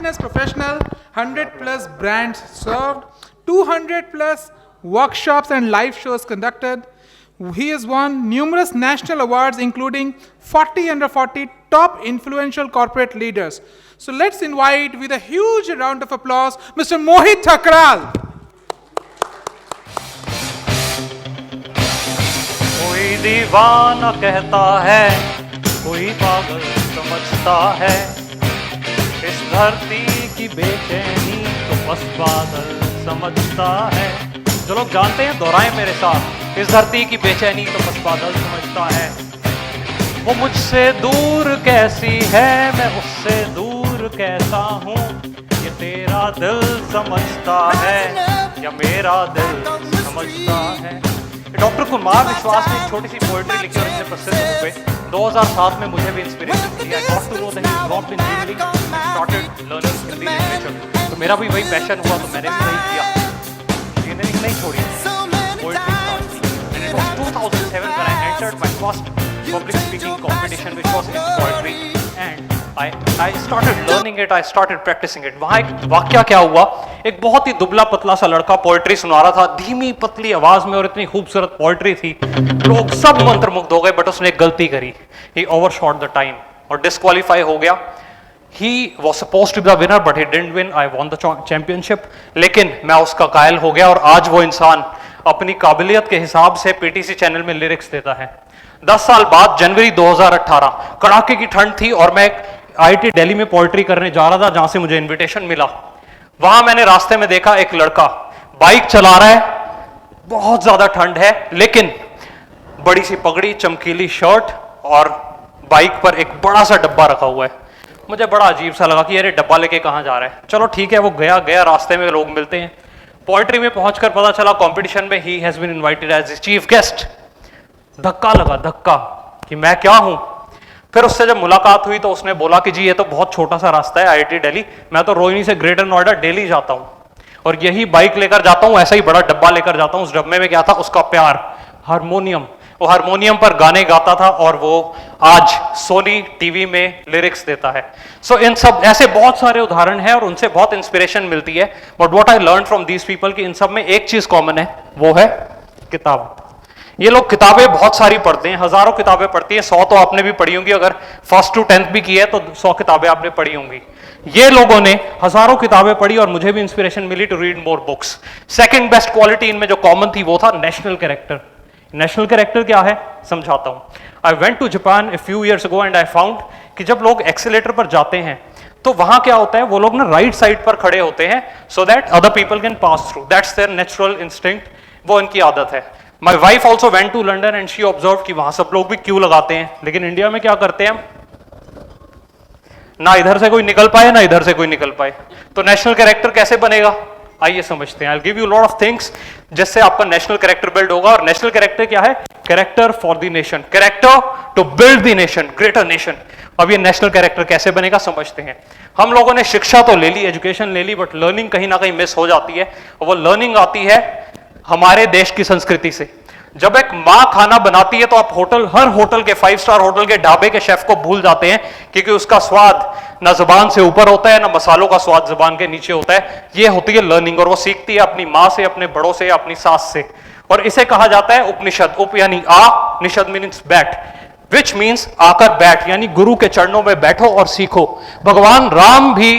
fitness professional, 100 plus brands served, 200 plus workshops and live shows conducted. He has won numerous national awards, including 40 under 40 top influential corporate leaders. So let's invite, with a huge round of applause, Mr. Mohit Thakral. कोई दीवाना कहता है, कोई पागल समझता है, इस धरती की बेचैनी तो बस बादल समझता है। जो लोग जानते हैं दोहराएं मेरे साथ, इस धरती की बेचैनी तो बस बादल समझता है। वो मुझसे दूर कैसी है, मैं उससे दूर कैसा हूँ, ये तेरा दिल समझता है या मेरा दिल समझता है। डॉक्टर कुमार विश्वास ने एक छोटी सी पोएट्री लिखी और इतने प्रसिद्ध हो गए। 2007 में मुझे भी इंस्पिरेशन मिली। I got to know that he dropped in engineering, started learning Hindi literature. तो मेरा भी वही पैशन हुआ, तो मैंने भी वही किया, इंजीनियरिंग नहीं छोड़ी, पोएट्री स्टार्ट की। And it was 2007 when I entered my first public speaking competition, which was in poetry, and I started learning it, I started practicing it. वहाँ एक वाक्या क्या हुआ, एक बहुत ही दुबला पतला सा लड़का पोएट्री सुना रहा था, धीमी पतली आवाज में, और इतनी खूबसूरत पोएट्री थी, लोग सब मंत्रमुग्ध हो गए। बट उसने एक गलती करी, he overshot the time और डिस्क्वालीफाई हो गया। He was supposed to be the winner, but he didn't win. I won the championship. लेकिन मैं उसका कायल हो गया, और आज वो इंसान अपनी काबिलियत के हिसाब से पीटीसी चैनल में लिरिक्स देता है। 10 साल बाद जनवरी 2018, कड़ाके की ठंड थी और मैं आईआईटी दिल्ली में पोएट्री करने जा रहा था, जहां से मुझे इनविटेशन मिला। वहां मैंने रास्ते में देखा एक लड़का बाइक चला रहा है, बहुत ज्यादा ठंड है, लेकिन बड़ी सी पगड़ी, चमकीली शर्ट, और बाइक पर एक बड़ा सा डब्बा रखा हुआ है। मुझे बड़ा अजीब सा लगा कि यार ये डब्बा लेके कहां जा रहा है। चलो ठीक है, वो गया, रास्ते में लोग मिलते हैं। पोएट्री में पहुंचकर पता चला कंपटीशन में he has been invited as chief guest. धक्का लगा कि मैं क्या हूं। फिर उससे जब मुलाकात हुई तो उसने बोला कि जी ये तो बहुत छोटा सा रास्ता है आईआईटी दिल्ली, मैं तो रोहिणी से ग्रेटर नोएडा डेली जाता हूं, और यही बाइक लेकर जाता हूं, ऐसा ही बड़ा डब्बा लेकर जाता हूं। उस डब्बे में क्या था, उसका प्यार, हारमोनियम। वो हारमोनियम पर गाने गाता था, और वो आज सोनी टीवी में लिरिक्स देता है। सो इन सब ऐसे बहुत सारे उदाहरण हैं, और उनसे बहुत इंस्पिरेशन मिलती है। But what I learn from these people कि इन सब में एक चीज कॉमन है, वो है किताब। ये लोग किताबें बहुत सारी पढ़ते हैं, हजारों किताबें पढ़ती हैं। 100 तो आपने भी पढ़ी होंगी, अगर फर्स्ट टू 10th भी की है तो 100 किताबें आपने पढ़ी होंगी। ये लोगों ने हजारों किताबें पढ़ी, और मुझे भी इंस्पिरेशन मिली to read more books. Second best quality इनमें जो कॉमन थी वो था नेशनल कैरेक्टर। नेशनल कैरेक्टर क्या है, समझाता हूं। I went to Japan a few years ago and I found कि जब लोग एक्सीलेटर पर जाते हैं तो वहां क्या होता है, वो लोग ना राइट साइड पर खड़े होते हैं, so that other people can pass through. That's their natural instinct, वो इनकी आदत है। My wife also went to London and she observe कि वहां सब लोग भी क्यू लगाते हैं। लेकिन इंडिया में क्या करते हैं, ना इधर से कोई निकल पाए ना इधर से कोई निकल पाए। तो नेशनल कैरेक्टर कैसे बनेगा, आइए समझते हैं। I give you lot of things जिससे आपका नेशनल कैरेक्टर बिल्ड होगा। और नेशनल कैरेक्टर क्या है, character for the nation, character to build the nation, greater nation. अब ये नेशनल कैरेक्टर कैसे बनेगा समझते हैं। हम लोगों ने शिक्षा तो ले ली, एजुकेशन ले ली, बट लर्निंग कहीं ना कहीं मिस हो जाती है। और वो लर्निंग आती है हमारे देश की संस्कृति से। जब एक माँ खाना बनाती है तो आप हर होटल के 5 स्टार होटल के ढाबे के शेफ को भूल जाते हैं, क्योंकि उसका स्वाद ना जुबान से ऊपर होता है, ना मसालों का स्वाद जुबान के नीचे होता है। ये होती है लर्निंग, और वो सीखती है अपनी माँ से, अपने बड़ों से, अपनी सास से। और इसे कहा जाता है उपनिषद। उप यानी आ, निषद मीन्स बैठ, विच मीन्स आकर बैठ, यानी गुरु के चरणों में बैठो और सीखो। भगवान राम भी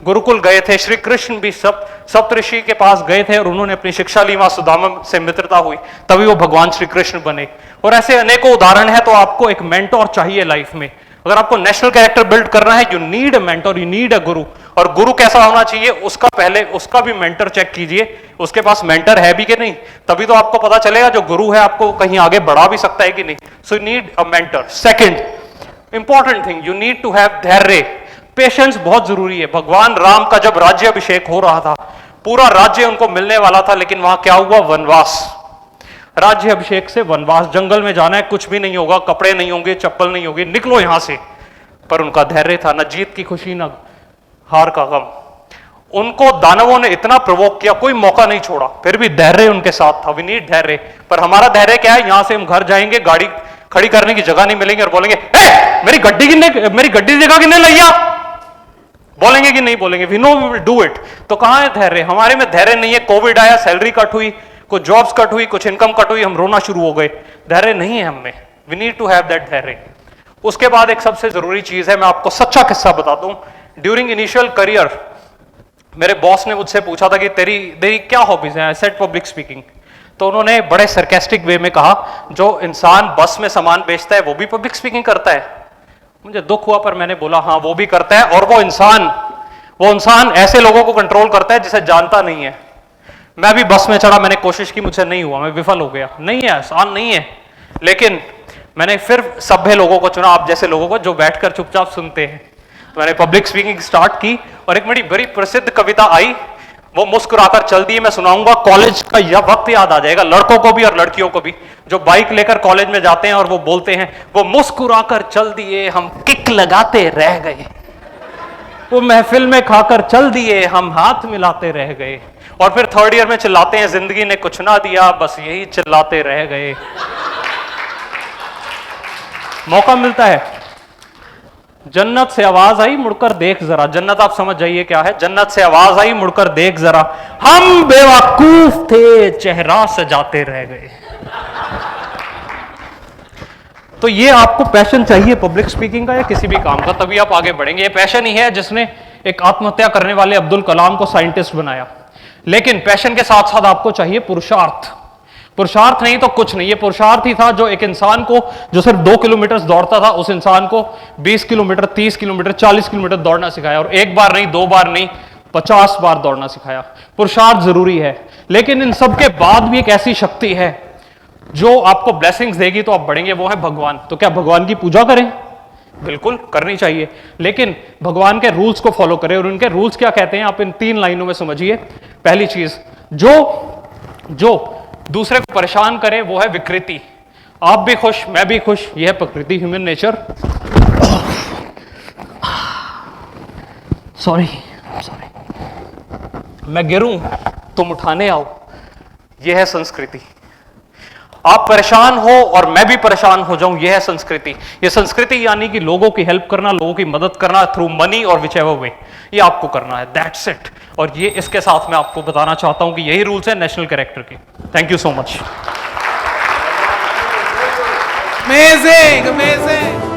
गुरुकुल गए थे, श्री कृष्ण भी सप्तऋषि के पास गए थे, और उन्होंने अपनी शिक्षा ली, वहां सुदामा से मित्रता हुई, तभी वो भगवान श्री कृष्ण बने। और ऐसे अनेकों उदाहरण है। तो आपको एक मेंटोर चाहिए लाइफ में। अगर आपको नेशनल कैरेक्टर बिल्ड करना है, you need a mentor, you need अ गुरु। और गुरु कैसा होना चाहिए, उसका भी मेंटर चेक कीजिए, उसके पास मेंटर है भी कि नहीं, तभी तो आपको पता चलेगा जो गुरु है आपको कहीं आगे बढ़ा भी सकता है कि नहीं। So you need a mentor. Second important thing, you need to have धैर्य, पेशेंस बहुत जरूरी है। भगवान राम का जब राज्य अभिषेक हो रहा था, पूरा राज्य उनको मिलने वाला था, लेकिन वहां क्या हुआ, वनवास। राज्य अभिषेक से वनवास, जंगल में जाना है, कुछ भी नहीं होगा, कपड़े नहीं होंगे, चप्पल नहीं होगी, निकलो यहां से। पर उनका धैर्य था, न जीत की खुशी न हार का गम। उनको दानवों ने इतना प्रवोक किया, कोई मौका नहीं छोड़ा, फिर भी धैर्य उनके साथ था। वी नीड धैर्य। पर हमारा धैर्य क्या है, यहां से हम घर जाएंगे, गाड़ी खड़ी करने की जगह नहीं मिलेंगे, और बोलेंगे मेरी गड्डी की जगह किन्ने लिया। बोलेंगे कि नहीं बोलेंगे? We know we will do it. तो कहां है धैर्य? हमारे में धैर्य नहीं है। कोविड आया, सैलरी कट हुई, कुछ जॉब्स कट हुई, कुछ इनकम कट हुई, हम रोना शुरू हो गए। धैर्य नहीं है हम में। We need to have that धैर्य। उसके बाद एक सबसे जरूरी चीज है, मैं आपको सच्चा किस्सा बताता हूं। ड्यूरिंग इनिशियल करियर मेरे बॉस ने मुझसे पूछा था कि तेरी तेरी क्या हॉबीज हैं? I said public speaking. तो उन्होंने बड़े सरकास्टिक वे में कहा, जो इंसान बस में सामान बेचता है वो भी पब्लिक स्पीकिंग करता है। मुझे दुख हुआ, पर मैंने बोला हाँ वो भी करता है, और वो इंसान ऐसे लोगों को कंट्रोल करता है जिसे जानता नहीं है। मैं भी बस में चढ़ा, मैंने कोशिश की, मुझसे नहीं हुआ, मैं विफल हो गया। नहीं है, आसान नहीं है। लेकिन मैंने फिर सभ्य लोगों को चुना, आप जैसे लोगों को जो बैठकर चुपचाप सुनते हैं। तो मैंने पब्लिक स्पीकिंग स्टार्ट की, और एक बड़ी प्रसिद्ध कविता आई, वो मुस्कुराकर चल दिए। मैं सुनाऊंगा, कॉलेज का यह वक्त याद आ जाएगा लड़कों को भी और लड़कियों को भी, जो बाइक लेकर कॉलेज में जाते हैं और वो बोलते हैं, वो मुस्कुराकर चल दिए हम किक लगाते रह गए, वो महफिल में खाकर चल दिए हम हाथ मिलाते रह गए। और फिर थर्ड ईयर में चिल्लाते हैं, जिंदगी ने कुछ ना दिया बस यही चिल्लाते रह गए। मौका मिलता है। जन्नत से आवाज आई मुड़कर देख जरा। जन्नत आप समझ जाइए क्या है। जन्नत से आवाज आई मुड़कर देख जरा, हम बेवकूफ थे चेहरा सजाते रह गए। तो ये आपको पैशन चाहिए पब्लिक स्पीकिंग का या किसी भी काम का, तभी आप आगे बढ़ेंगे। ये पैशन ही है जिसने एक आत्महत्या करने वाले अब्दुल कलाम को साइंटिस्ट बनाया। लेकिन पैशन के साथ साथ आपको चाहिए पुरुषार्थ। पुरुषार्थ नहीं तो कुछ नहीं। ये पुरुषार्थ ही था जो एक इंसान को, जो सिर्फ 2 किलोमीटर दौड़ता था, उस इंसान को 20 किलोमीटर, 30 किलोमीटर, 40 किलोमीटर दौड़ना सिखाया। और एक बार नहीं, 2 बार नहीं, 50 बार दौड़ना सिखाया। पुरुषार्थ जरूरी है। लेकिन इन सब के बाद भी एक ऐसी शक्ति है जो आपको ब्लेसिंग्स देगी तो आप बढ़ेंगे, वो है भगवान। तो क्या भगवान की पूजा करें? बिल्कुल करनी चाहिए, लेकिन भगवान के रूल्स को फॉलो करें। और उनके रूल्स क्या कहते हैं आप इन 3 लाइनों में समझिए। पहली चीज, जो दूसरे को परेशान करे वो है विकृति। आप भी खुश, मैं भी खुश, यह है प्रकृति, ह्यूमन नेचर। सॉरी, मैं गिरूं तुम उठाने आओ, यह है संस्कृति। आप परेशान हो और मैं भी परेशान हो जाऊं, यह है संस्कृति। यह संस्कृति यानी कि लोगों की हेल्प करना, लोगों की मदद करना थ्रू मनी और विच एवर वे, ये आपको करना है। That's it. और ये इसके साथ मैं आपको बताना चाहता हूं कि यही रूल्स है नेशनल कैरेक्टर के। Thank you so much. Amazing, amazing.